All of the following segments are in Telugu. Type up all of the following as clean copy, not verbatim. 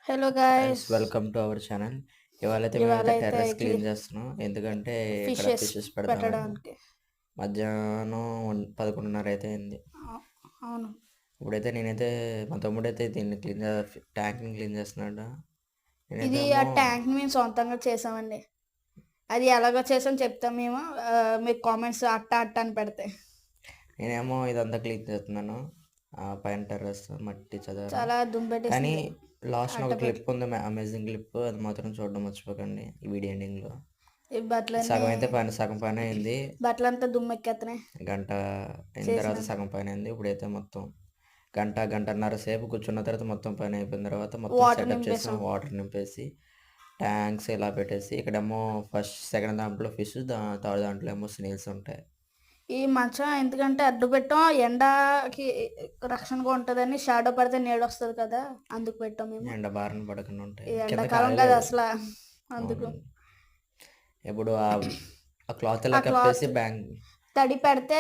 Hello guys guys. Welcome to our channel. ఇవాళైతే ఇవాళ మేమైతే అయితే టెర్రస్ క్లీన్ చేస్తున్నాం. ఎందుకంటే ఇక్కడ ఫిషెస్ ఫిషెస్ పెడదామని. పెట్టడానికి. మధ్యాహ్నం 11:30 అయితే అయింది. అవును. ఇప్పుడైతే నేనైతే మా తమ్ముడైతే దీన్ని ట్యాంక్ని క్లీన్ చేస్తున్నాడు. ఇది ఆ నేనైతేమో ట్యాంక్ మేము సొంతంగా చేసామండి. అది ఎలాగో చేసాం చెప్తాం మేము. మీకు కామెంట్స్ అట్ట అట్ట అని పెడితే నేనేమో ఇదంతా క్లీన్ చేస్తున్నాను. పైన టెర్రస్ మట్టి చదవరం. చాలా కానీ దుమ్మెట్టేసింది. లాస్ట్న అట్ట ఒక పెట్టి క్లిప్ ఉంది, అమేజింగ్ క్లిప్. అది మాత్రం చూడడం మర్చిపోకండి ఈ వీడియో ఎండింగ్లో. ఈ బట్టలన్నీ సగం అయితే సగం పైన అయింది. బట్టలంతా దుమ్మెక్కేస్తున్నాయి గంట అయిన తర్వాత చేసినంత. సగం పైన అయింది. ఇప్పుడైతే మొత్తం గంటన్నర సేపు కూర్చున్న తర్వాత మొత్తం పని అయిపోయిన తర్వాత మొత్తం వాటర్ సెటప్ చేసాం. నింపేసాం. వాటర్ నింపేసి ట్యాంక్స్ ఇలా పెట్టేసి ఇక్కడేమో సెకండ్ దాంట్లో ఫిష్, థర్డ్ దాంట్లో ఏమో స్నేల్స్ ఉంటాయి. ఈ మంచం ఎందుకంటే అడ్డు పెట్టాం, ఎండకి రక్షణగా ఉంటుందని. షాడో పడితే నీడ వస్తుంది కదా, అందుకు పెట్టాం మేము. ఎండ బారిన పడకుండా ఉంటాయి. ఈ కింద ఎండాకాలం కదా కాలేదు. అసలు, అందుకు. అవును. ఇప్పుడు ఆ క్లాత్ ఇలా ఆ కప్పేసి క్లాత్ తడి పెడితే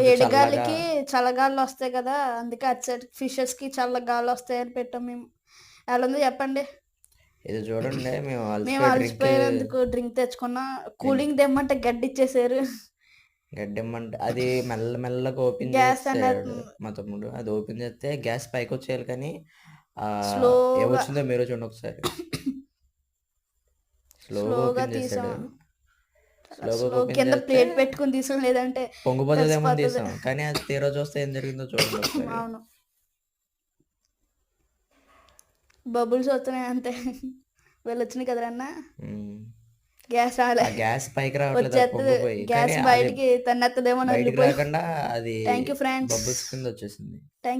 వేడి గాలికి చల్లగాలి వస్తాయి కదా, అందుకే అటు సైడ్ ఫిషెస్కి చల్లగాలి వస్తాయని పెట్టాం మేము. ఎలా ఉందో చెప్పండి. ఇది చూడండి, మేము మేము అలసిపోయేందుకు డ్రింక్ తెచ్చుకున్నా. కూలింగ్ తెమ్మంటే గడ్డి ఇచ్చేసారు. గడ్డెమ్మంటే అది మెల్లగా ఓపెన్ గ్యాస్ చేసాడు మా తమ్ముడు. అది ఓపెన్ చేస్తే గ్యాస్ పైకి వచ్చేయాలి, కానీ స్లోగా ఏమొచ్చిందో మీరు చూడండి ఒకసారి. స్లోగా ఓపెన్ తీసాం. చేశాడు. స్లోగా ఓపెన్ కింద చేస్తే ప్లేట్ పెట్టుకుని తీసాం, లేదంటే పొంగిపోతుందేమో తెలిసిపోతుంది. తీసాం, కానీ అది తీరా చూస్తే ఏం జరిగిందో చూడండి ఒకసారి. అవును, బబుల్స్ వస్తున్నాయి అంతే. వెళ్ళొచ్చినాయి కదరన్నా. గ్యాస్ రాలే, గ్యాస్ పైకి రావట్లేదు, వచ్చేస్తుంది. గ్యాస్ బయటికి తన్నెత్తదేమో బయటికి రాకుండా అది థ్యాంక్ యూ ఫ్రెండ్స్. బబుల్స్ కింద వచ్చేసింది.